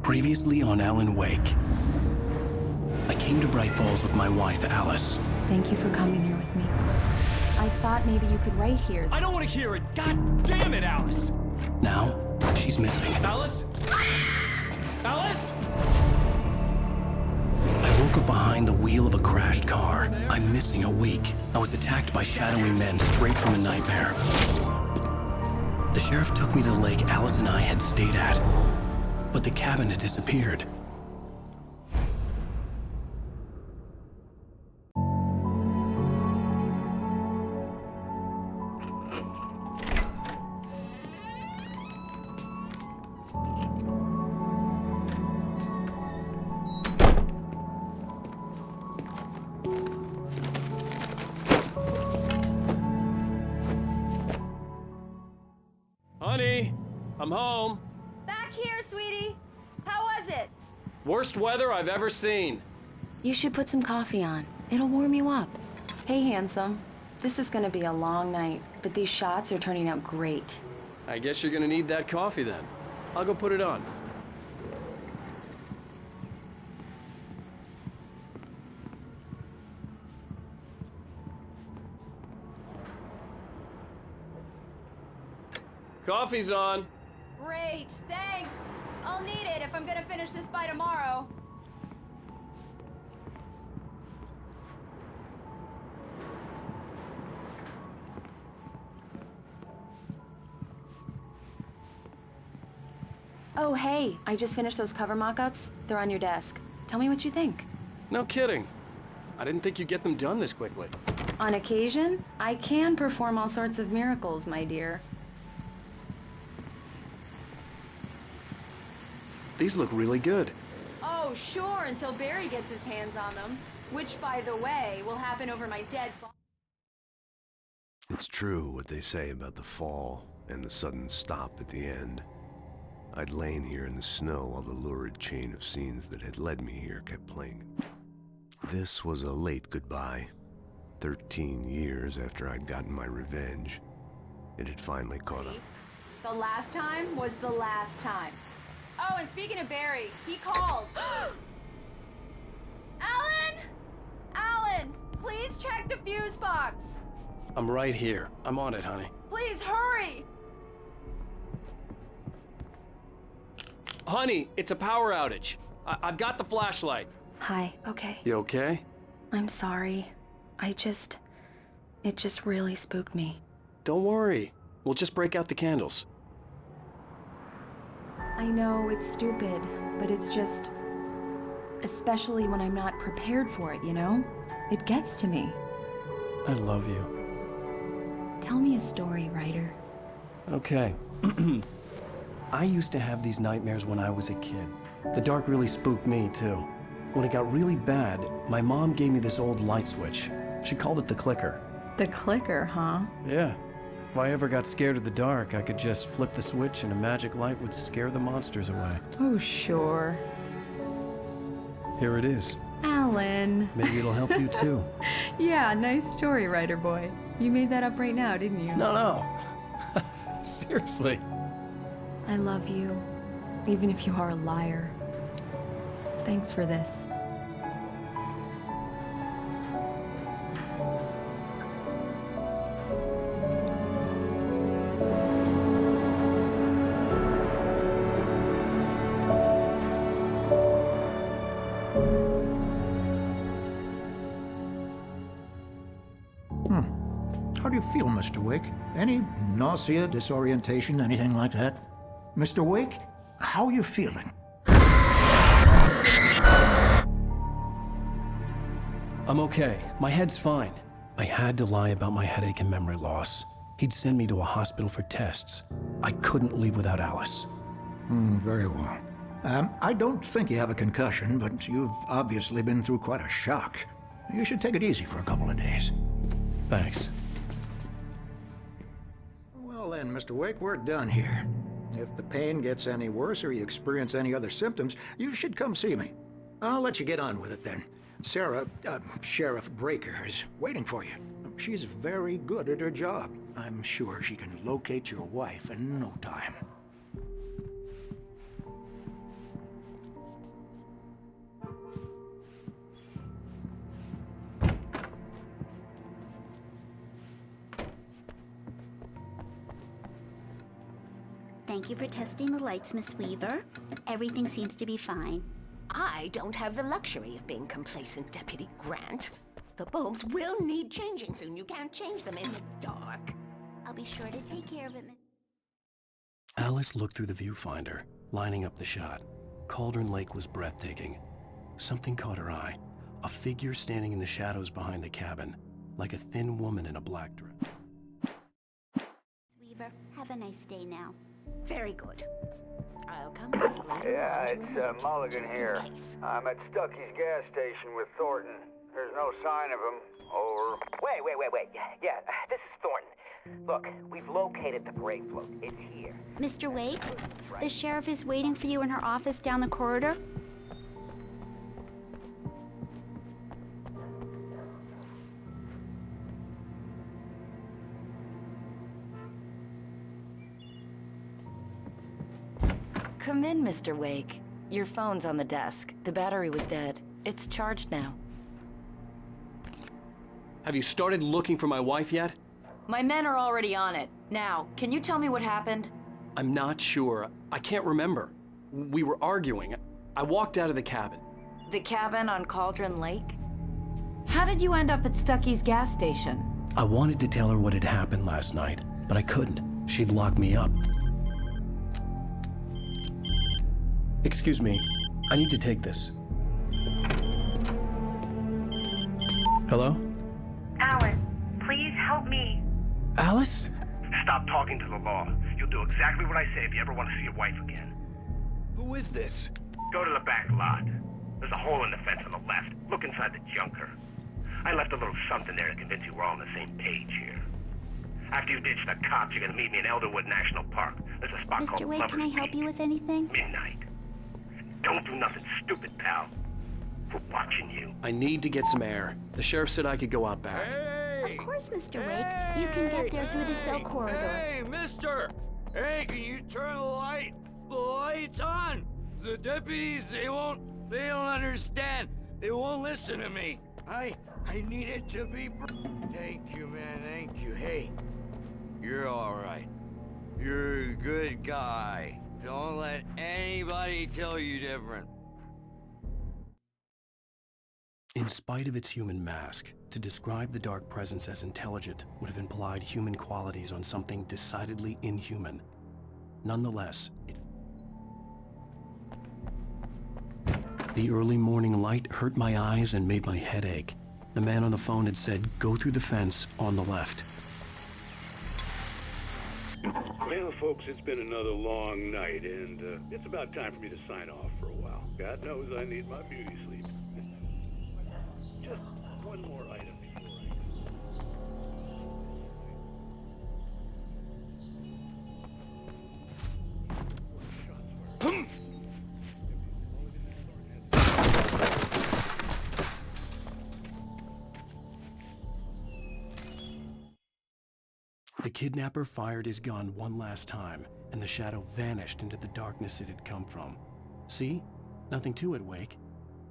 Previously on Alana Ueyka. I came to Bright Falls with my wife, Alice. Thank you for coming here with me. I thought maybe you could write here. I don't want to hear it! God damn it, Alice! Now, she's missing. Alice? Alice? I woke up behind the wheel of a crashed car. I'm missing a week. I was attacked by shadowy men straight from a nightmare. The sheriff took me to the lake Alice and I had stayed at, but the cabin had disappeared. Honey, I'm home. Back here, sweetie. How was it? Worst weather I've ever seen. You should put some coffee on. It'll warm you up. Hey, handsome. This is gonna be a long night, but these shots are turning out great. I guess you're gonna need that coffee then. I'll go put it on. Coffee's on. Great, thanks. I'll need it if I'm gonna finish this by tomorrow. Oh, hey, I just finished those cover mock-ups. They're on your desk. Tell me what you think. No kidding. I didn't think you'd get them done this quickly. On occasion, I can perform all sorts of miracles, my dear. These look really good. Oh, sure, until Barry gets his hands on them. Which, by the way, will happen over my dead body. It's true what they say about the fall and the sudden stop at the end. I'd lain here in the snow while the lurid chain of scenes that had led me here kept playing. This was a late goodbye. 13 years after I'd gotten my revenge, it had finally caught up. The last time was the last time. Oh, and speaking of Barry, he called. Alan! Alan, please check the fuse box. I'm right here. I'm on it, honey. Please hurry. Honey, it's a power outage. I've got the flashlight. Hi, okay. You okay? I'm sorry. It just really spooked me. Don't worry. We'll just break out the candles. I know it's stupid, but it's just... especially when I'm not prepared for it, you know? It gets to me. I love you. Tell me a story, writer. Okay. I used to have these nightmares when I was a kid. The dark really spooked me, too. When it got really bad, my mom gave me this old light switch. She called it the clicker. The clicker, huh? Yeah. If I ever got scared of the dark, I could just flip the switch and a magic light would scare the monsters away. Oh, sure. Here it is. Alan. Maybe it'll help you, too. Yeah, nice story, writer boy. You made that up right now, didn't you? No. Seriously. I love you, even if you are a liar. Thanks for this. How do you feel, Mr. Ueyka? Any nausea, disorientation, anything like that? Mr. Ueyka, how are you feeling? I'm okay. My head's fine. I had to lie about my headache and memory loss. He'd send me to a hospital for tests. I couldn't leave without Alice. Very well. I don't think you have a concussion, but you've obviously been through quite a shock. You should take it easy for a couple of days. Thanks. Well then, Mr. Ueyka, we're done here. If the pain gets any worse or you experience any other symptoms, you should come see me. I'll let you get on with it then. Sarah, Sheriff Breaker, is waiting for you. She's very good at her job. I'm sure she can locate your wife in no time. Thank you for testing the lights, Miss Weaver. Everything seems to be fine. I don't have the luxury of being complacent, Deputy Grant. The bulbs will need changing soon. You can't change them in the dark. I'll be sure to take care of it, Miss... Alice looked through the viewfinder, lining up the shot. Cauldron Lake was breathtaking. Something caught her eye. A figure standing in the shadows behind the cabin, like a thin woman in a black dress. Miss Weaver, have a nice day now. Very good. I'll come back later. Yeah, on to it's remind you, Mulligan just in here. case. I'm at Stucky's gas station with Thornton. There's no sign of him. Over. Wait. Yeah, this is Thornton. Look, we've located the parade float. It's here. Mr. Wake, the sheriff is waiting for you in her office down the corridor. Come in, Mr. Wake. Your phone's on the desk. The battery was dead. It's charged now. Have you started looking for my wife yet? My men are already on it. Now, can you tell me what happened? I'm not sure. I can't remember. We were arguing. I walked out of the cabin. The cabin on Cauldron Lake? How did you end up at Stucky's gas station? I wanted to tell her what had happened last night, but I couldn't. She'd lock me up. Excuse me, I need to take this. Hello? Alice, please help me. Alice? Stop talking to the law. You'll do exactly what I say if you ever want to see your wife again. Who is this? Go to the back lot. There's a hole in the fence on the left. Look inside the junker. I left a little something there to convince you we're all on the same page here. After you ditch the cops, you're gonna meet me in Elderwood National Park. There's a spot called Mr. Wake, can I Lover's help Peak. you with anything? Midnight. Don't do nothing stupid, pal. We're watching you. I need to get some air. The sheriff said I could go out back. Of course, Mr. Wake. You can get there through the cell corridor. Hey, mister! Hey, can you turn the light? The light's on! The deputies, they don't understand. They won't listen to me. I need it to be... Thank you, man, thank you. Hey, you're all right. You're a good guy. Don't let anybody tell you different. In spite of its human mask, to describe the dark presence as intelligent would have implied human qualities on something decidedly inhuman. Nonetheless, the early morning light hurt my eyes and made my head ache. The man on the phone had said, "Go through the fence on the left." Well, folks, it's been another long night, and it's about time for me to sign off for a while. God knows I need my beauty sleep. Just one more item before I go. The kidnapper fired his gun one last time, and the shadow vanished into the darkness it had come from. See? Nothing to it, Wake.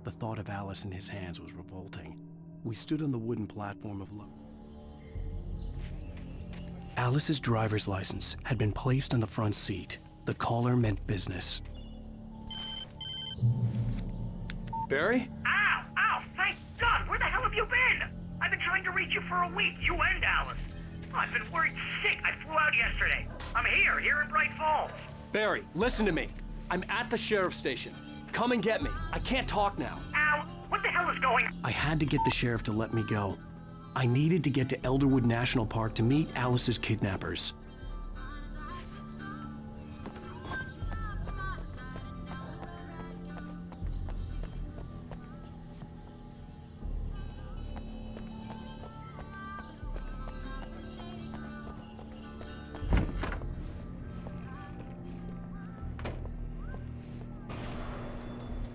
The thought of Alice in his hands was revolting. We stood on the wooden platform of Alice's driver's license had been placed on the front seat. The caller meant business. Barry? Ow! Thank God! Where the hell have you been? I've been trying to reach you for a week, you and Alice. Oh, I've been worried sick. I flew out yesterday. I'm here in Bright Falls. Barry, listen to me. I'm at the sheriff's station. Come and get me. I can't talk now. Al, what the hell is going on? I had to get the sheriff to let me go. I needed to get to Elderwood National Park to meet Alice's kidnappers.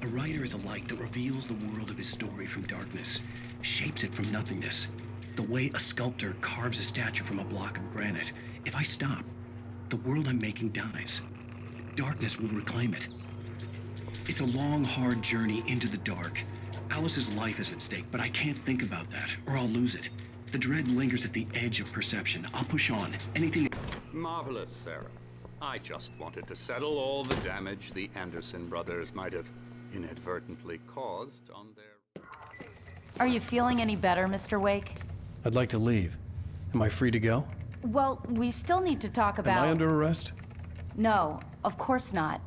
A writer is a light that reveals the world of his story from darkness, shapes it from nothingness. The way a sculptor carves a statue from a block of granite. If I stop, the world I'm making dies. Darkness will reclaim it. It's a long, hard journey into the dark. Alice's life is at stake, but I can't think about that, or I'll lose it. The dread lingers at the edge of perception. I'll push on. Anything... Marvelous, Sarah. I just wanted to settle all the damage the Anderson brothers might have inadvertently caused on their... Are you feeling any better, Mr. Wake? I'd like to leave. Am I free to go? Well, we still need to talk about... Am I under arrest? No, of course not.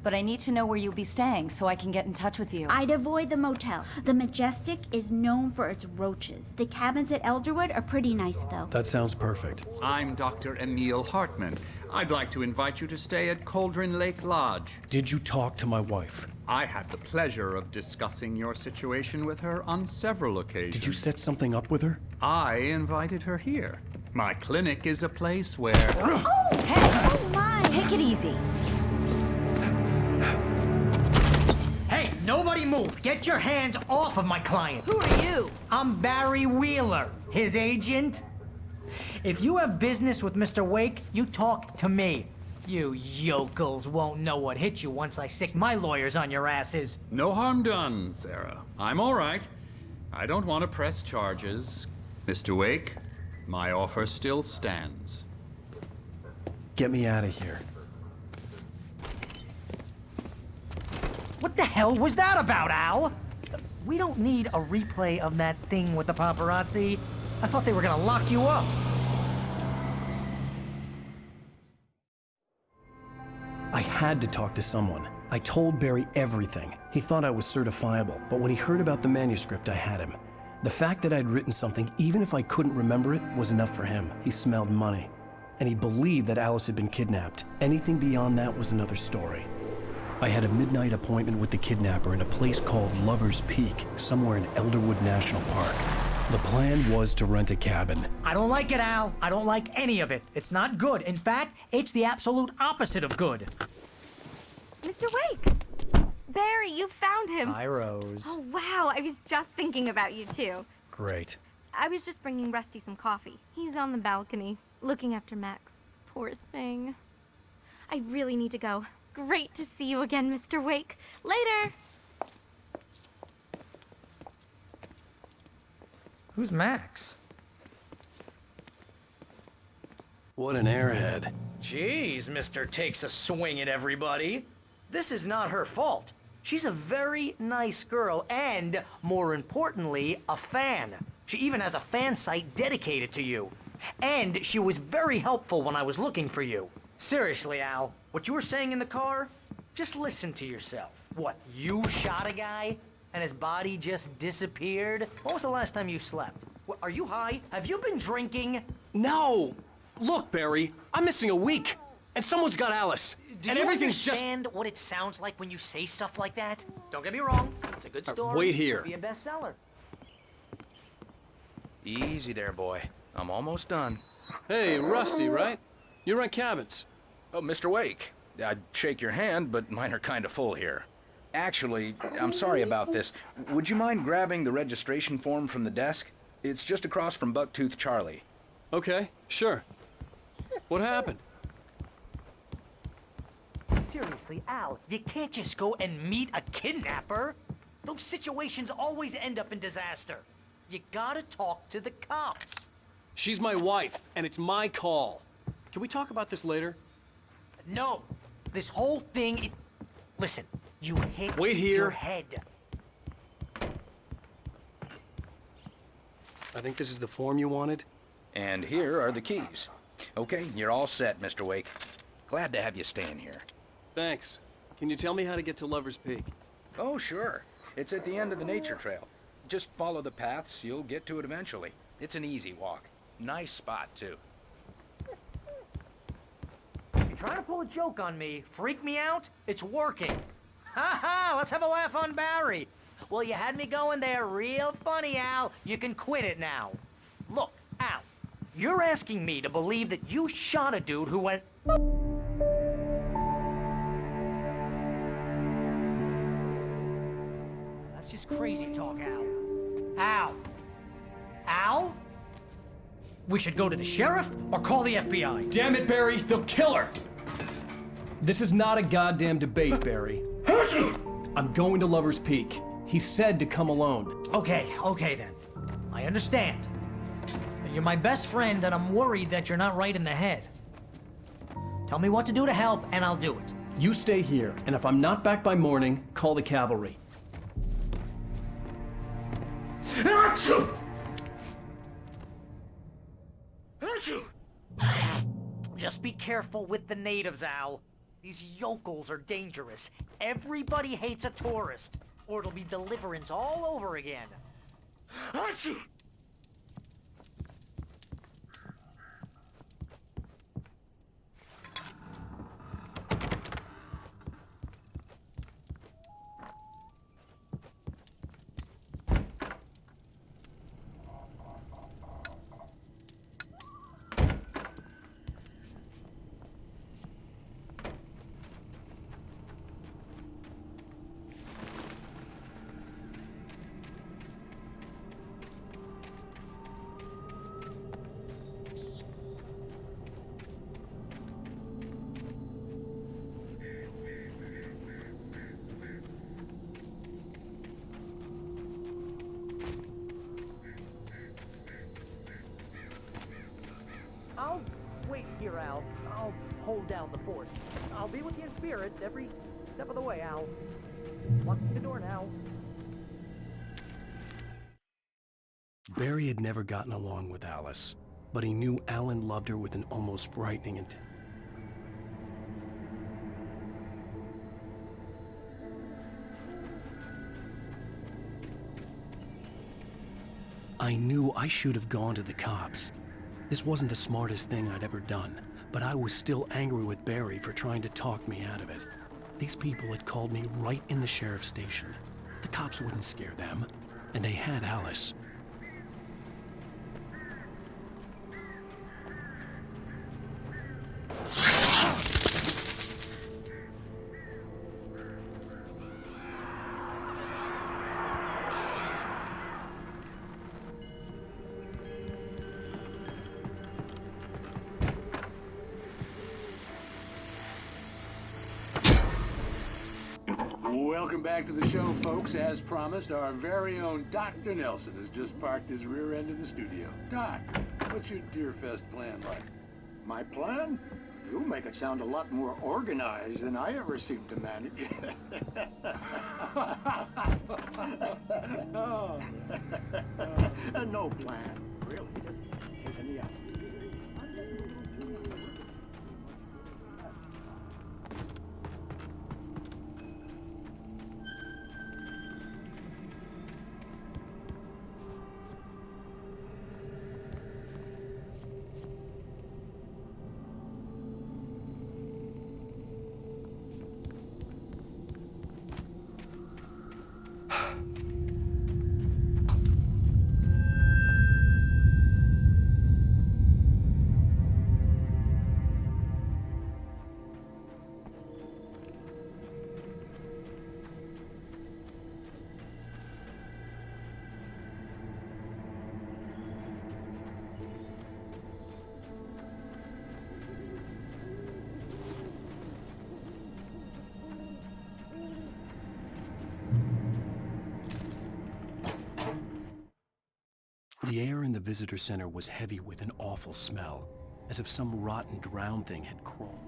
But I need to know where you'll be staying so I can get in touch with you. I'd avoid the motel. The Majestic is known for its roaches. The cabins at Elderwood are pretty nice, though. That sounds perfect. I'm Dr. Emil Hartman. I'd like to invite you to stay at Cauldron Lake Lodge. Did you talk to my wife? I had the pleasure of discussing your situation with her on several occasions. Did you set something up with her? I invited her here. My clinic is a place where... Oh! Hey! Oh, my! Take it easy. Hey, nobody move! Get your hands off of my client! Who are you? I'm Barry Wheeler, his agent. If you have business with Mr. Wake, you talk to me. You yokels won't know what hit you once I sick my lawyers on your asses. No harm done, Sarah. I'm all right. I don't want to press charges. Mr. Wake, my offer still stands. Get me out of here. What the hell was that about, Al? We don't need a replay of that thing with the paparazzi. I thought they were gonna lock you up. I had to talk to someone. I told Barry everything. He thought I was certifiable, but when he heard about the manuscript, I had him. The fact that I'd written something, even if I couldn't remember it, was enough for him. He smelled money. And he believed that Alice had been kidnapped. Anything beyond that was another story. I had a midnight appointment with the kidnapper in a place called Lover's Peak, somewhere in Elderwood National Park. The plan was to rent a cabin. I don't like it, Al. I don't like any of it. It's not good. In fact, it's the absolute opposite of good. Mr. Wake! Barry, you found him. Hi, Rose. Oh, wow. I was just thinking about you, too. Great. I was just bringing Rusty some coffee. He's on the balcony, looking after Max. Poor thing. I really need to go. Great to see you again, Mr. Wake. Later! Who's Max? What an airhead. Jeez, Mr. Takes a swing at everybody. This is not her fault. She's a very nice girl and, more importantly, a fan. She even has a fan site dedicated to you. And she was very helpful when I was looking for you. Seriously, Al, what you were saying in the car, just listen to yourself. What, you shot a guy and his body just disappeared? When was the last time you slept? What, are you high? Have you been drinking? No! Look, Barry, I'm missing a week, and someone's got Alice. Do and you everything's just... understand what it sounds like when you say stuff like that? Don't get me wrong, it's a good story. Wait here. Be a bestseller. Easy there, boy. I'm almost done. Hey, Rusty, right? You rent cabins. Oh, Mr. Wake. I'd shake your hand, but mine are kind of full here. Actually, I'm sorry about this. Would you mind grabbing the registration form from the desk? It's just across from Bucktooth Charlie. Okay, sure. What happened? Seriously, Al, you can't just go and meet a kidnapper. Those situations always end up in disaster. You gotta talk to the cops. She's my wife, and it's my call. Can we talk about this later? No. This whole thing, listen, you hit Wait here. your head. I think this is the form you wanted. And here are the keys. Okay, you're all set, Mr. Wake. Glad to have you staying here. Thanks. Can you tell me how to get to Lover's Peak? Oh, sure. It's at the end of the nature trail. Just follow the paths, you'll get to it eventually. It's an easy walk. Nice spot, too. You're trying to pull a joke on me, freak me out? It's working. Ha ha, let's have a laugh on Barry. Well, you had me going there real funny, Al. You can quit it now. Look, Al, you're asking me to believe that you shot a dude who went... That's just crazy talk, Al. Al? Al? We should go to the sheriff or call the FBI. Damn it, Barry, they'll kill her! This is not a goddamn debate, Barry. I'm going to Lover's Peak. He said to come alone. Okay then. I understand. You're my best friend and I'm worried that you're not right in the head. Tell me what to do to help, and I'll do it. You stay here, and if I'm not back by morning, call the cavalry. Achoo! Achoo! Just be careful with the natives, Al. These yokels are dangerous. Everybody hates a tourist, or it'll be Deliverance all over again. Achoo! I'll wait here, Al. I'll hold down the fort. I'll be with you in spirit every step of the way, Al. Lock the door now. Barry had never gotten along with Alice, but he knew Alan loved her with an almost frightening intent. I knew I should have gone to the cops. This wasn't the smartest thing I'd ever done, but I was still angry with Barry for trying to talk me out of it. These people had called me right in the sheriff's station. The cops wouldn't scare them, and they had Alice. Welcome back to the show, folks. As promised, our very own Dr. Nelson has just parked his rear end in the studio. Doc, what's your Deerfest plan like? My plan? You make it sound a lot more organized than I ever seem to manage. No plan, really. Just any idea. The air in the visitor center was heavy with an awful smell, as if some rotten drowned thing had crawled.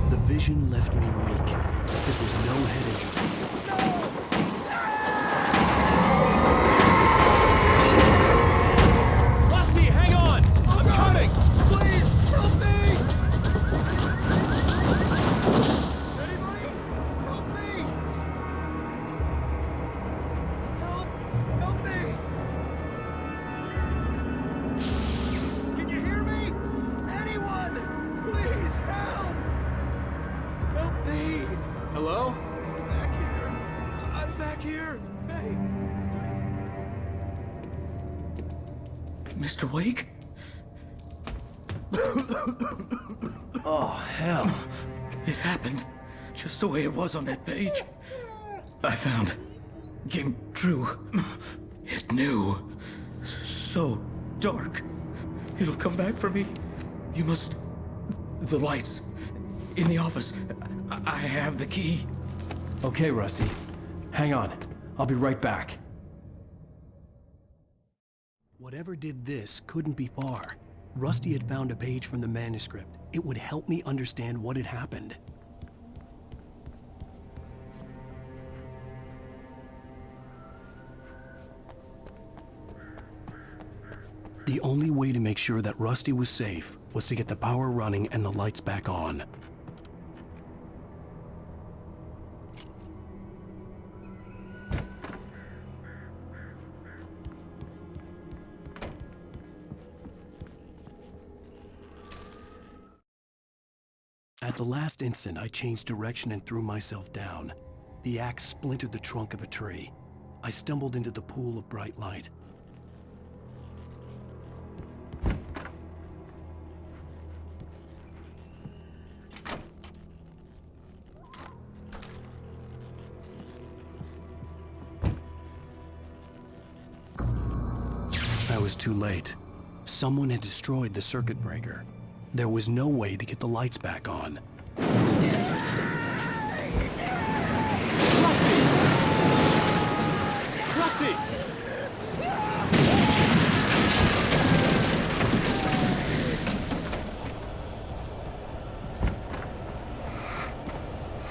The vision left me weak. This was no head injury. Hello? Back here. I'm back here. Hey. Mr. Wake? Oh, hell. It happened just the way it was on that page. I found. Came true. It knew. So dark. It'll come back for me. You must. The lights. In the office. I have the key. Okay, Rusty. Hang on. I'll be right back. Whatever did this couldn't be far. Rusty had found a page from the manuscript. It would help me understand what had happened. The only way to make sure that Rusty was safe was to get the power running and the lights back on. At the last instant, I changed direction and threw myself down. The axe splintered the trunk of a tree. I stumbled into the pool of bright light. I was too late. Someone had destroyed the circuit breaker. There was no way to get the lights back on. Rusty! Rusty!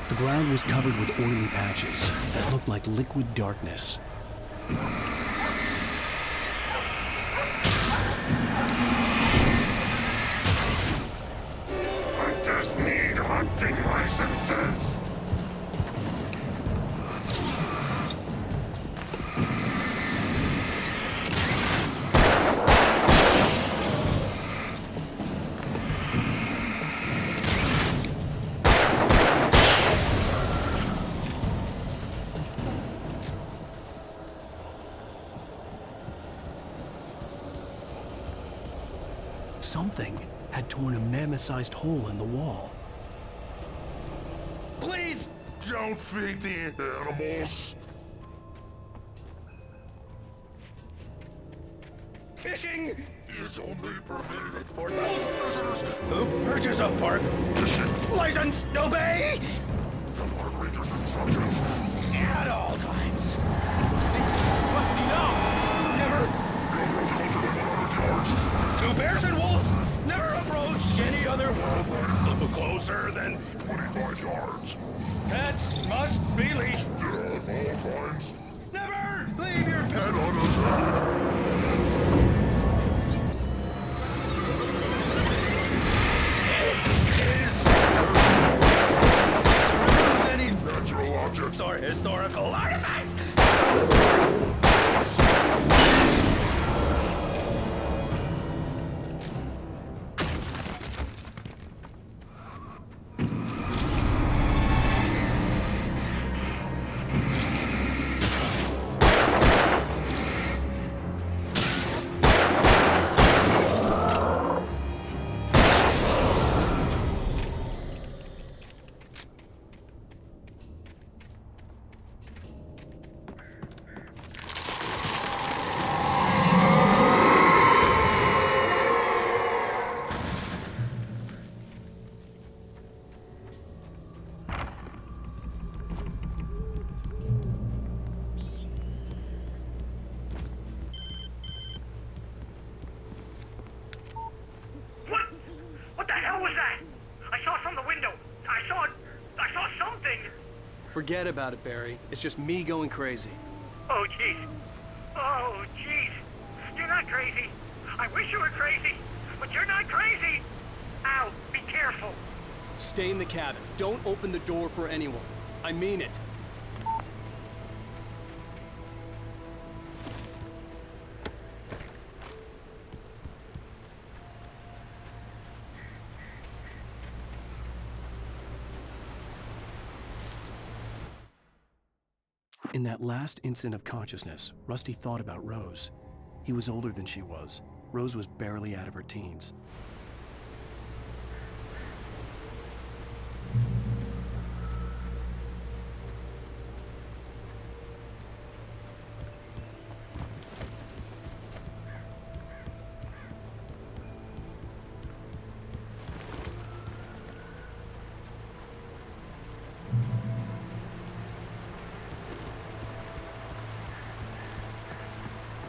The ground was covered with oily patches that looked like liquid darkness. Hunters need hunting licenses. Something had torn a mammoth-sized hole in the wall. Please don't feed the animals. Fishing is only permitted for those visitors who purchase a park license obey at all times. Rusty, no! Never. Two bears and wolves never approach any other wolf closer than 25 yards. Pets must be leashed. Yeah, of all kinds. Never leave your pet on any natural objects or historical artifacts. Forget about it, Barry. It's just me going crazy. Oh, jeez. Oh, jeez. You're not crazy. I wish you were crazy, but you're not crazy. Ow, be careful. Stay in the cabin. Don't open the door for anyone. I mean it. In that last instant of consciousness, Rusty thought about Rose. He was older than she was. Rose was barely out of her teens.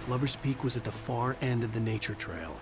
Lover's Peak was at the far end of the nature trail.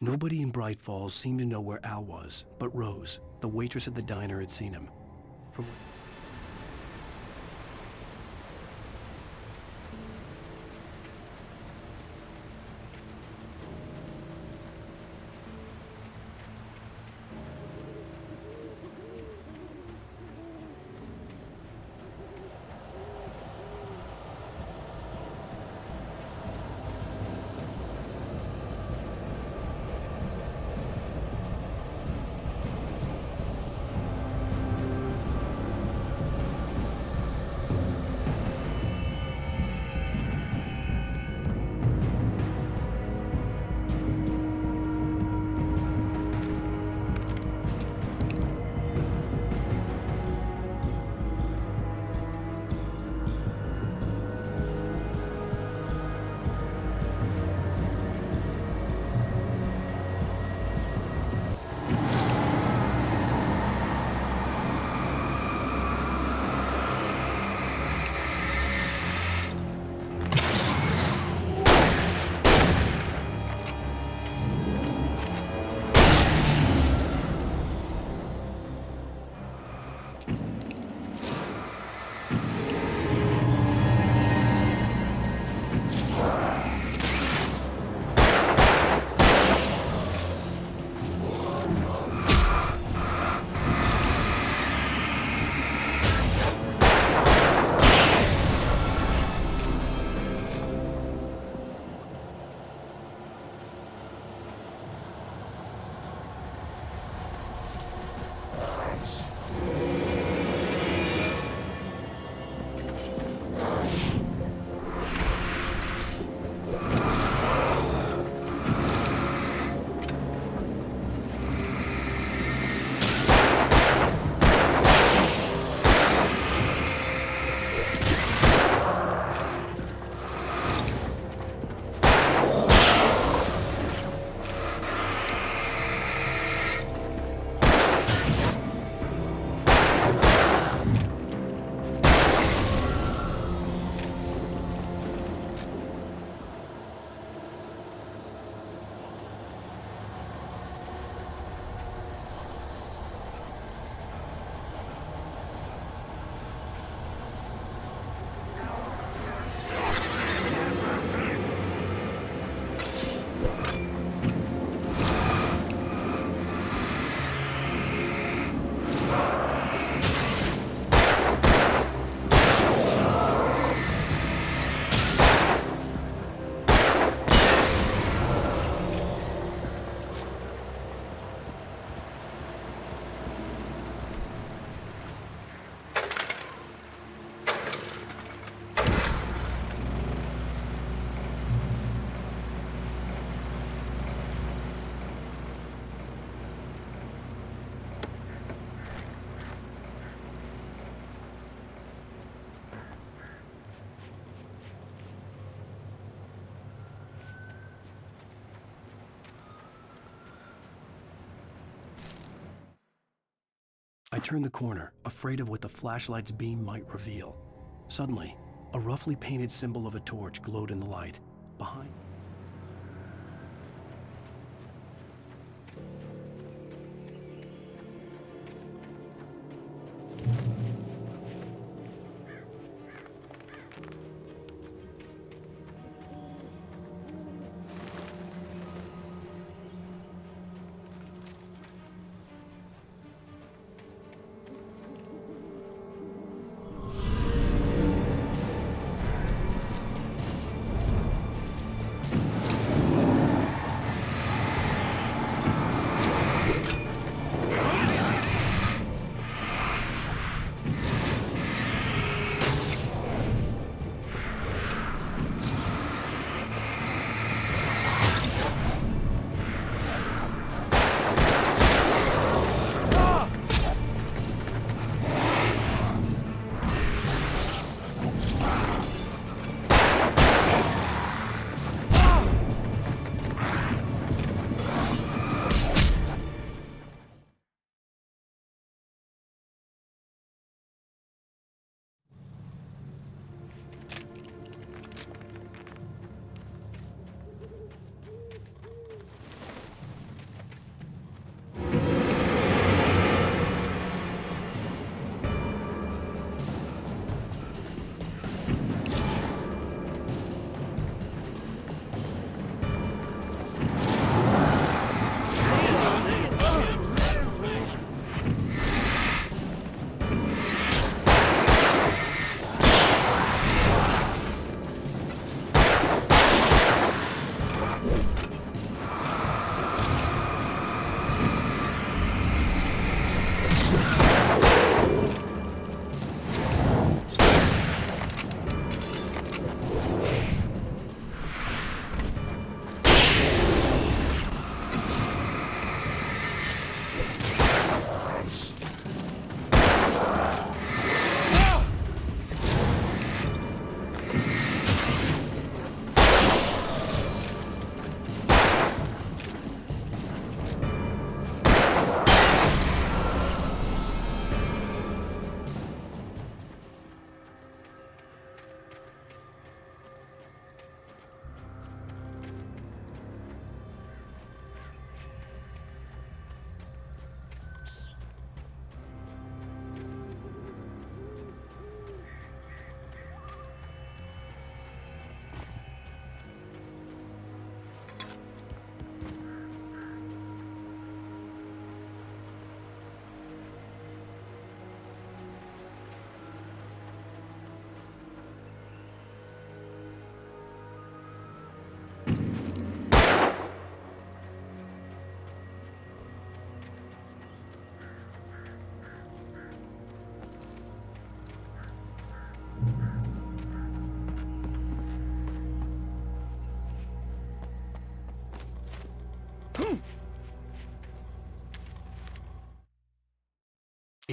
Nobody in Bright Falls seemed to know where Al was, but Rose, the waitress at the diner, had seen him. From I turned the corner, afraid of what the flashlight's beam might reveal. Suddenly, a roughly painted symbol of a torch glowed in the light. Behind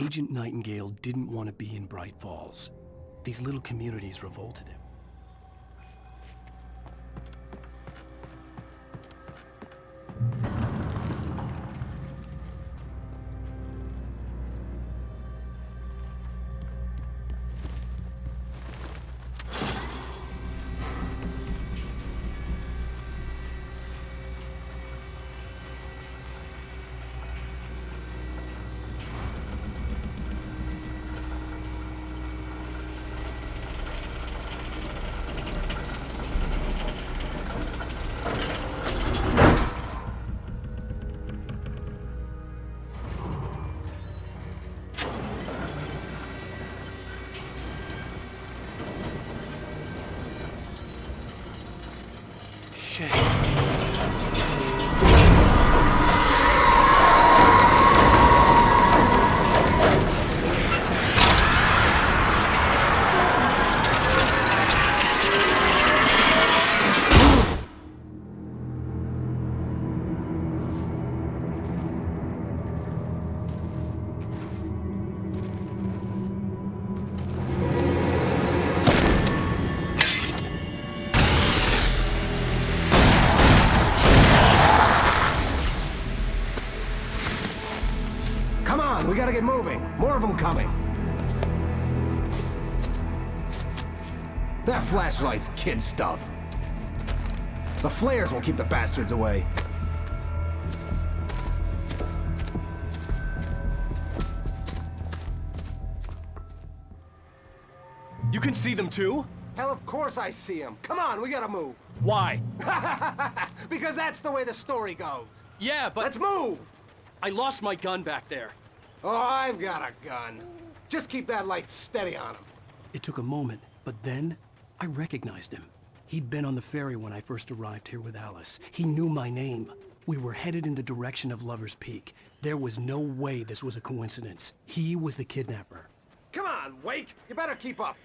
Agent Nightingale didn't want to be in Bright Falls. These little communities revolted him. We gotta get moving. More of them coming. That flashlight's kid stuff. The flares won't keep the bastards away. You can see them too? Hell, of course I see them. Come on, we gotta move. Why? Because that's the way the story goes. Yeah, but... Let's move! I lost my gun back there. Oh, I've got a gun. Just keep that light steady on him. It took a moment, but then I recognized him. He'd been on the ferry when I first arrived here with Alice. He knew my name. We were headed in the direction of Lover's Peak. There was no way this was a coincidence. He was the kidnapper. Come on, Wake! You better keep up.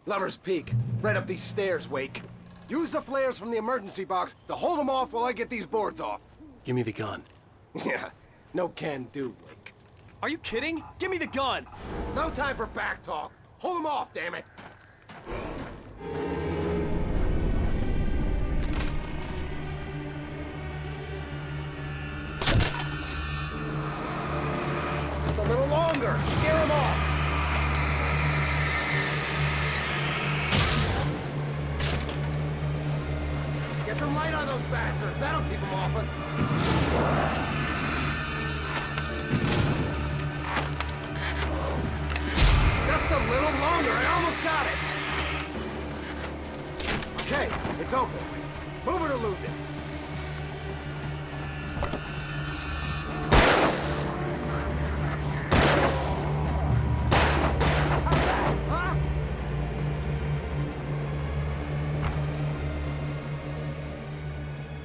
Lover's Peak. Right up these stairs, Wake. Use the flares from the emergency box to hold them off while I get these boards off. Give me the gun. Yeah, no can do, Wake. Are you kidding? Give me the gun! No time for back talk. Hold them off, damn it! Just a little longer. Scare them off. Get some light on those bastards. That'll keep them off us. Just a little longer. I almost got it. Okay, it's open. Move it or lose it.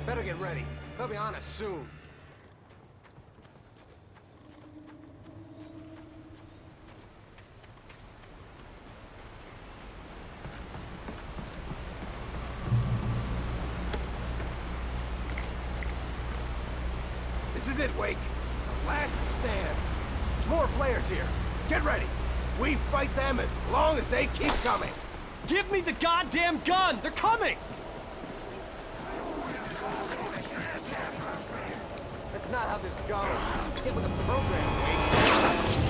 Better get ready. They'll be on us soon. This is it, Wake. The last stand. There's more flares here. Get ready. We fight them as long as they keep coming. Give me the goddamn gun! They're coming! That's not how this goes. Get with the program, Wake.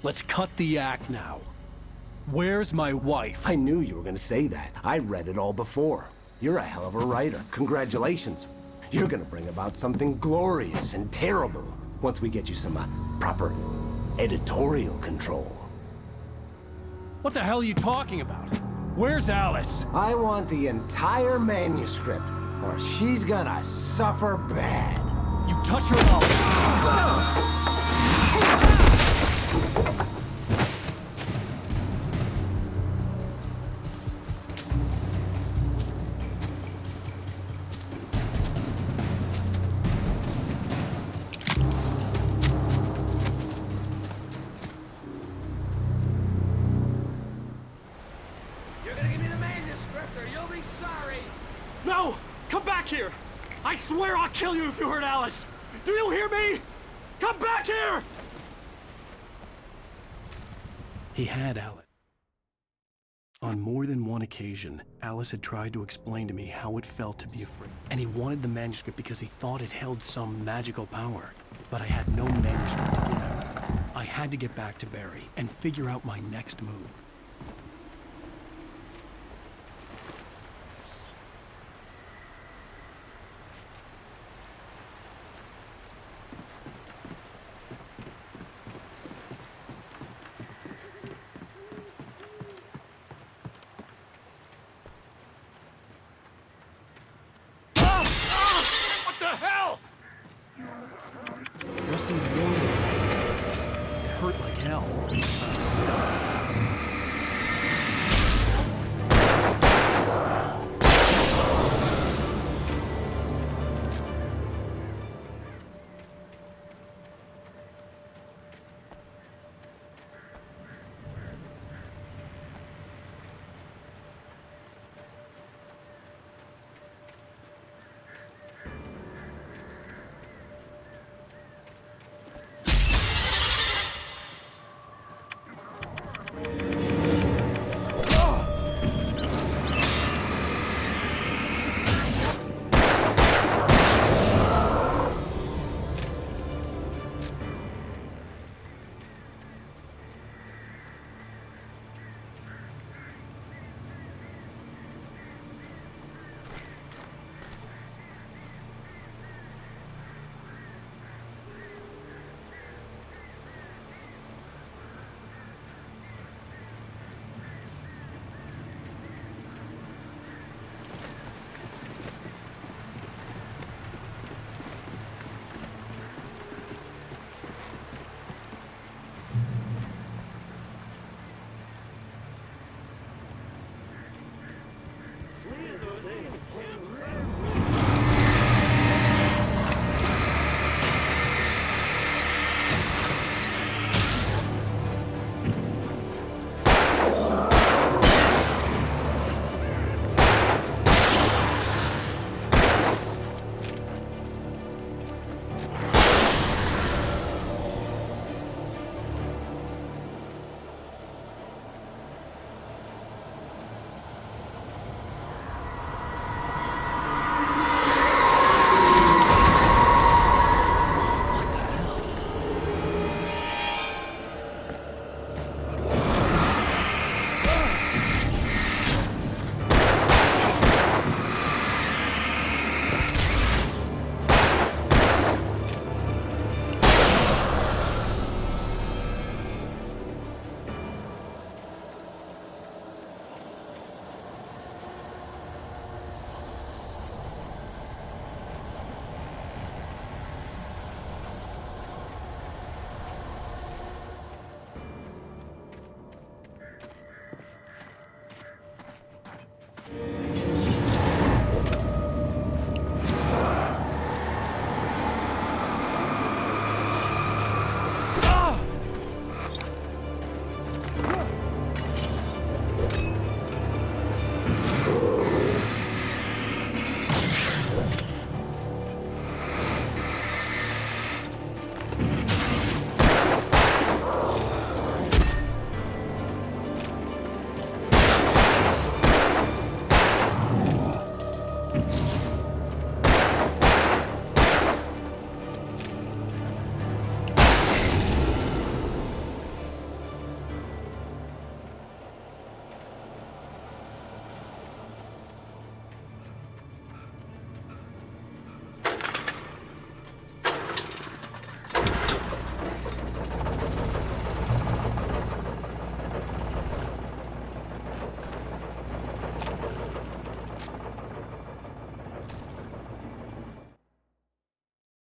Let's cut the act now. Where's my wife? I knew you were gonna say that. I read it all before. You're a hell of a writer. Congratulations. You're gonna bring about something glorious and terrible once we get you some proper editorial control. What the hell are you talking about? Where's Alice? I want the entire manuscript, or she's gonna suffer bad. You touch her, I'll... No! Come back here! I swear I'll kill you if you hurt Alice! Do you hear me? Come back here! He had Alice. On more than one occasion, Alice had tried to explain to me how it felt to be afraid. And he wanted the manuscript because he thought it held some magical power. But I had no manuscript to give him. I had to get back to Barry and figure out my next move. Rusty ignored these drops. It hurt like hell. I was stuck.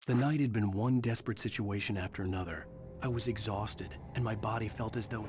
The night had been one desperate situation after another. I was exhausted, and my body felt as though...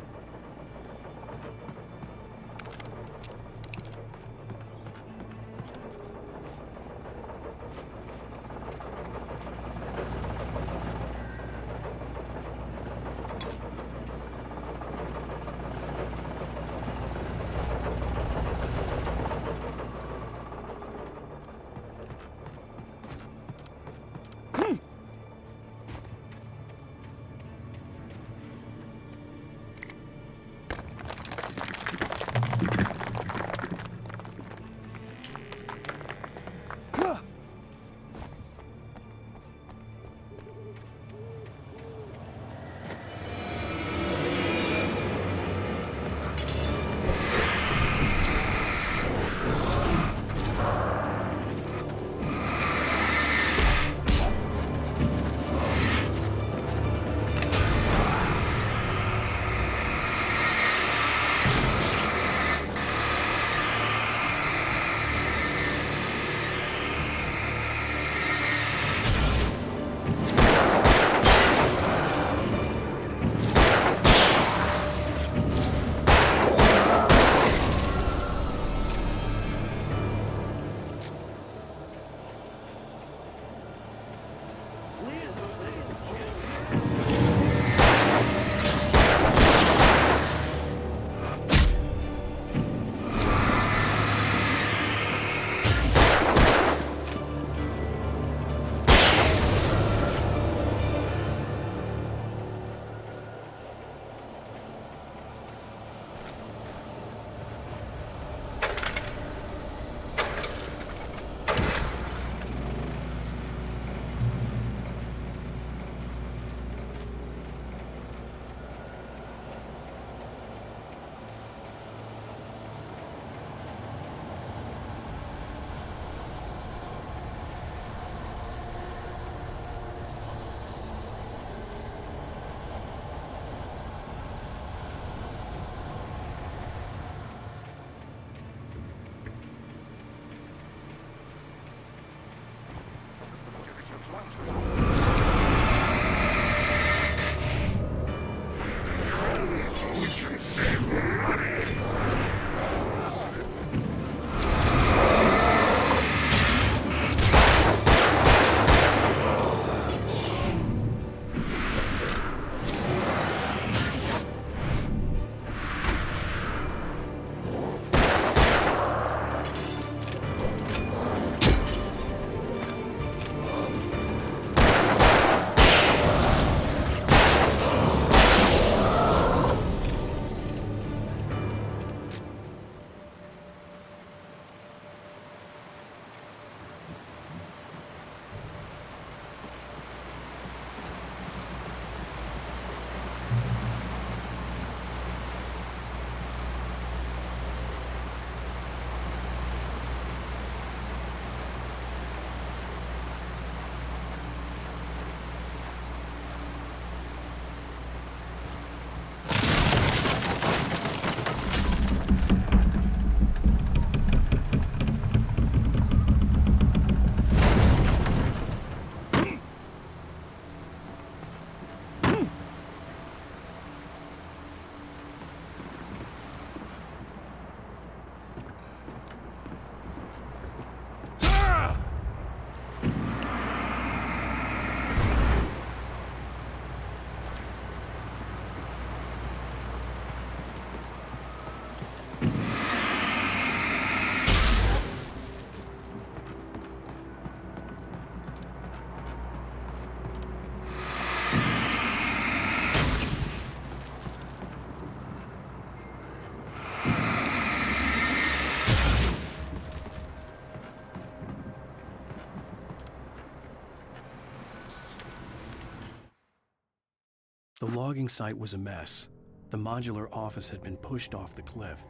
The logging site was a mess. The modular office had been pushed off the cliff.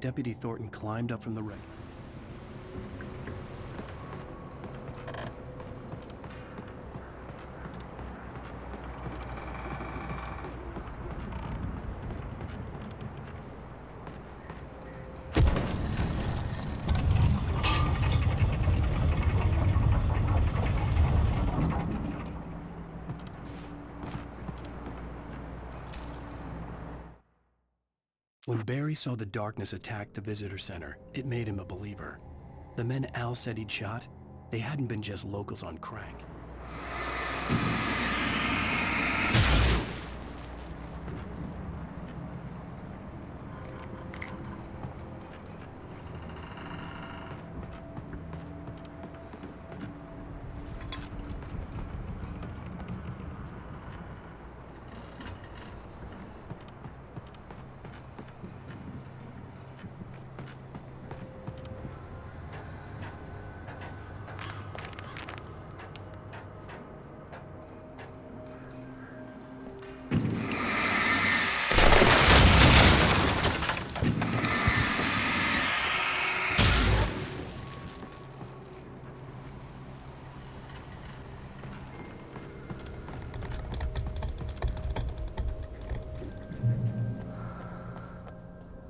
Deputy Thornton climbed up from the wreck. When Barry saw the darkness attack the visitor center, it made him a believer. The men Al said he'd shot, they hadn't been just locals on crack.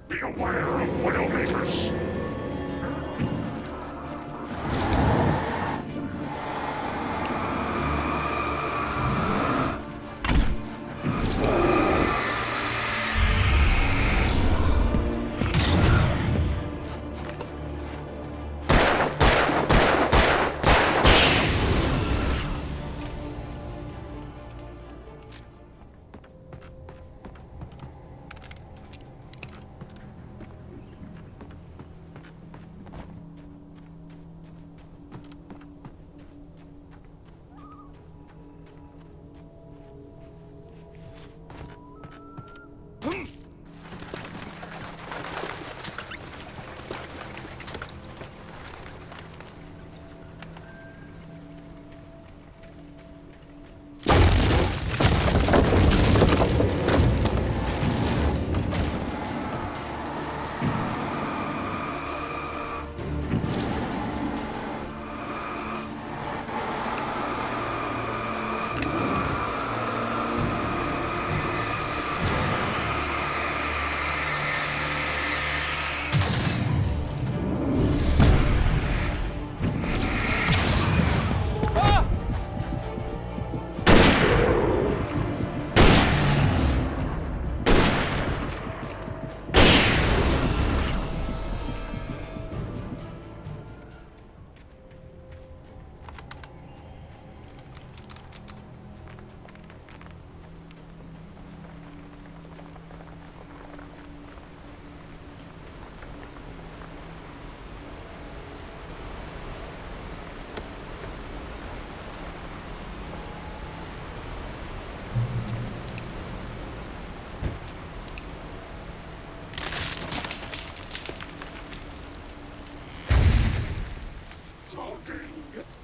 Beware of Widowmakers!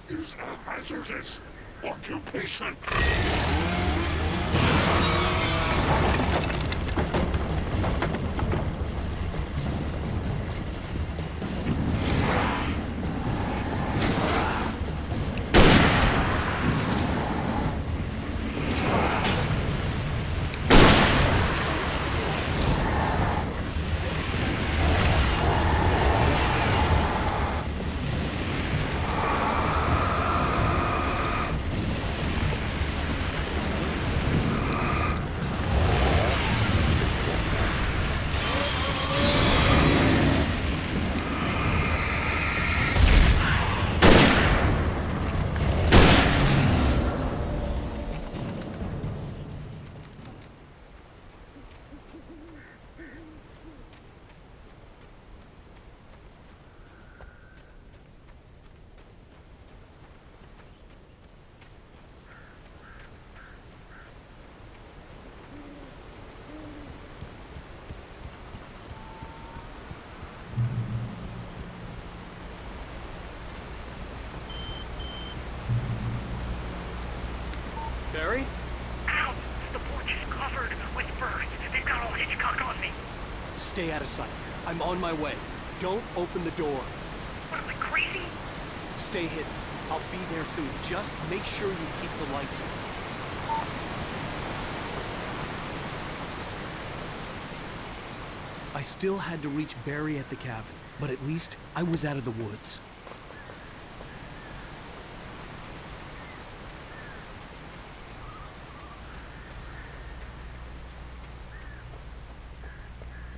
Is a hazardous occupation. Barry? Ow! The porch is covered with birds. They've got all Hitchcock on me. Stay out of sight. I'm on my way. Don't open the door. What am I, crazy? Stay hidden. I'll be there soon. Just make sure you keep the lights on. I still had to reach Barry at the cabin, but at least I was out of the woods.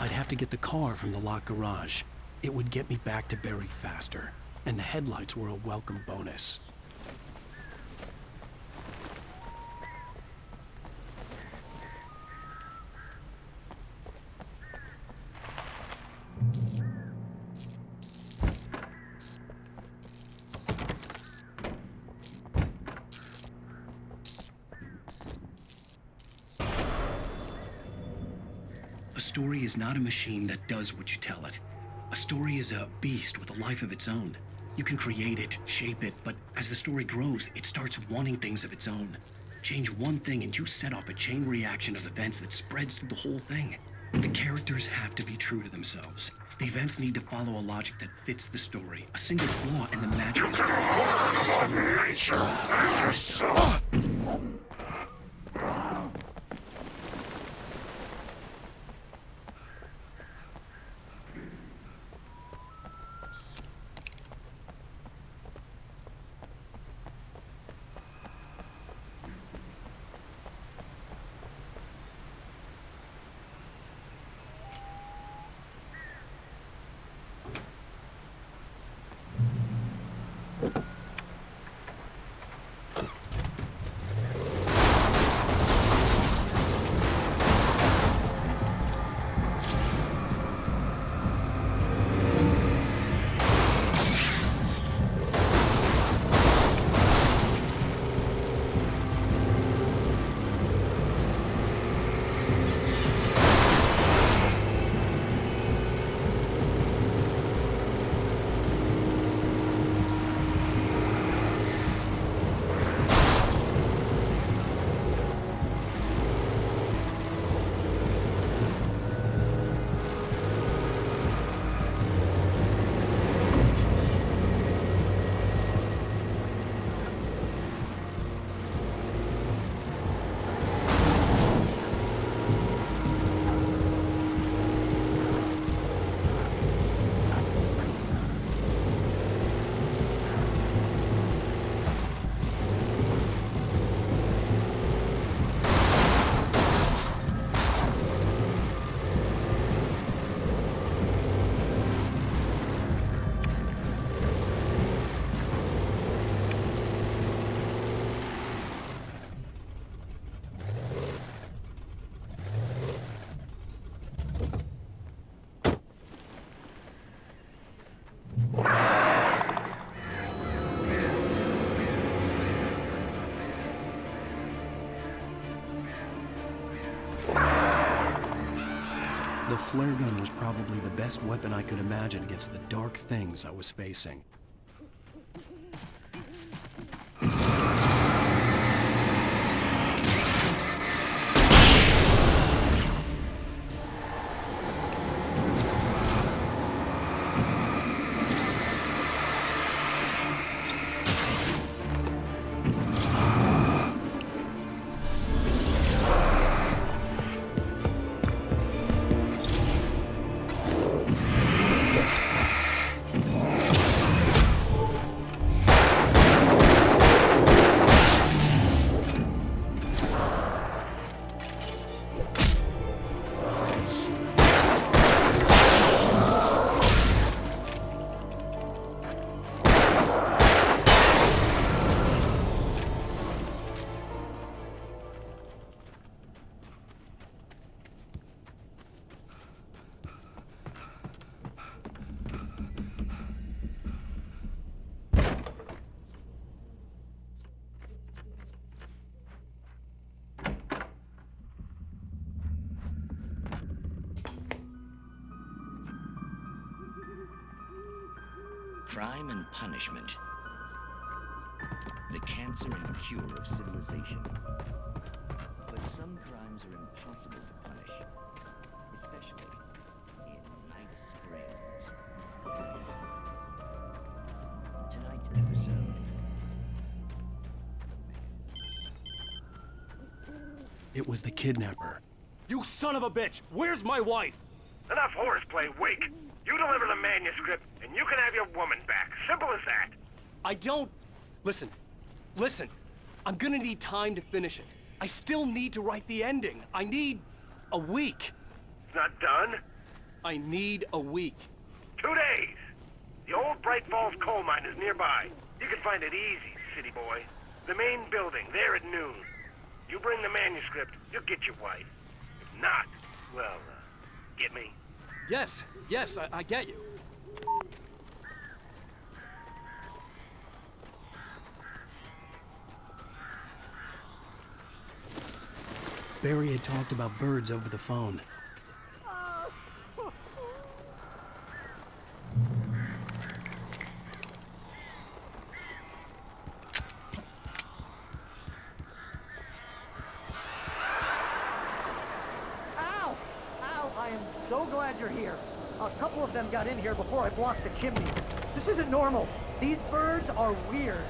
I'd have to get the car from the locked garage. It would get me back to Barry faster, and the headlights were a welcome bonus. A story is not a machine that does what you tell it. A story is a beast with a life of its own. You can create it, shape it, but as the story grows, it starts wanting things of its own. Change one thing and you set off a chain reaction of events that spreads through the whole thing. The characters have to be true to themselves. The events need to follow a logic that fits the story. A single flaw and the magic is gone. The flare gun was probably the best weapon I could imagine against the dark things I was facing. Crime and punishment. The cancer and cure of civilization. But some crimes are impossible to punish, especially in Night Springs. Tonight's episode. It was the kidnapper. You son of a bitch! Where's my wife? Enough horseplay, Wake. You deliver the manuscript, and you can have your woman back. Simple as that. I don't... Listen. I'm gonna need time to finish it. I still need to write the ending. I need a week. It's not done? I need a week. 2 days. The old Bright Falls coal mine is nearby. You can find it easy, city boy. The main building, there at noon. You bring the manuscript, you'll get your wife. If not, well, get me? Yes, I get you. Barry had talked about birds over the phone. I am so glad you're here. A couple of them got in here before I blocked the chimney. This isn't normal. These birds are weird.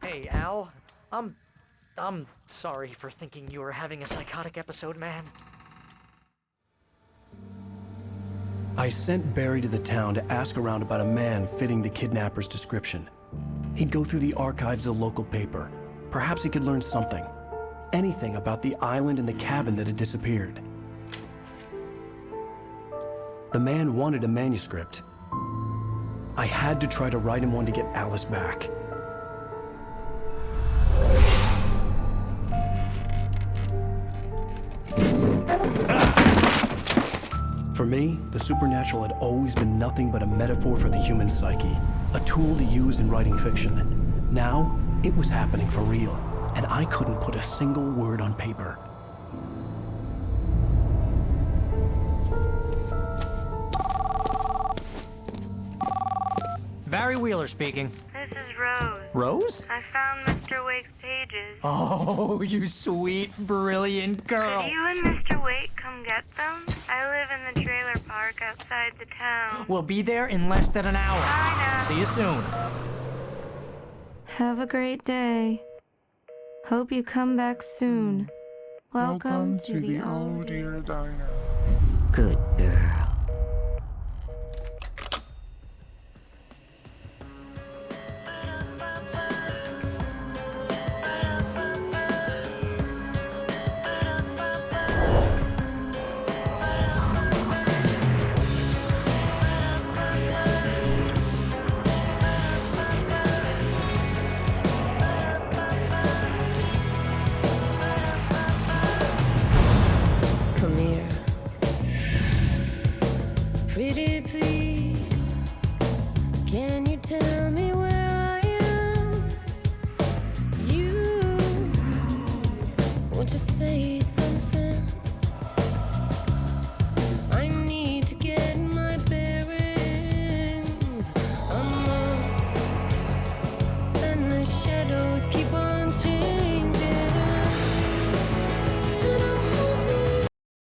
Hey, Al. I'm sorry for thinking you were having a psychotic episode, man. I sent Barry to the town to ask around about a man fitting the kidnapper's description. He'd go through the archives of the local paper. Perhaps he could learn something. Anything about the island and the cabin that had disappeared. The man wanted a manuscript. I had to try to write him one to get Alice back. For me, the supernatural had always been nothing but a metaphor for the human psyche, a tool to use in writing fiction. Now, it was happening for real, and I couldn't put a single word on paper. Barry Wheeler speaking. This is Rose. Rose? I found Mr. Wake's pages. Oh, you sweet, brilliant girl. Could you and Mr. Wake come get them? I live in the trailer park outside the town. We'll be there in less than an hour. Bye now. See you soon. Have a great day. Hope you come back soon. Welcome to the Old Dear Diner. Good girl.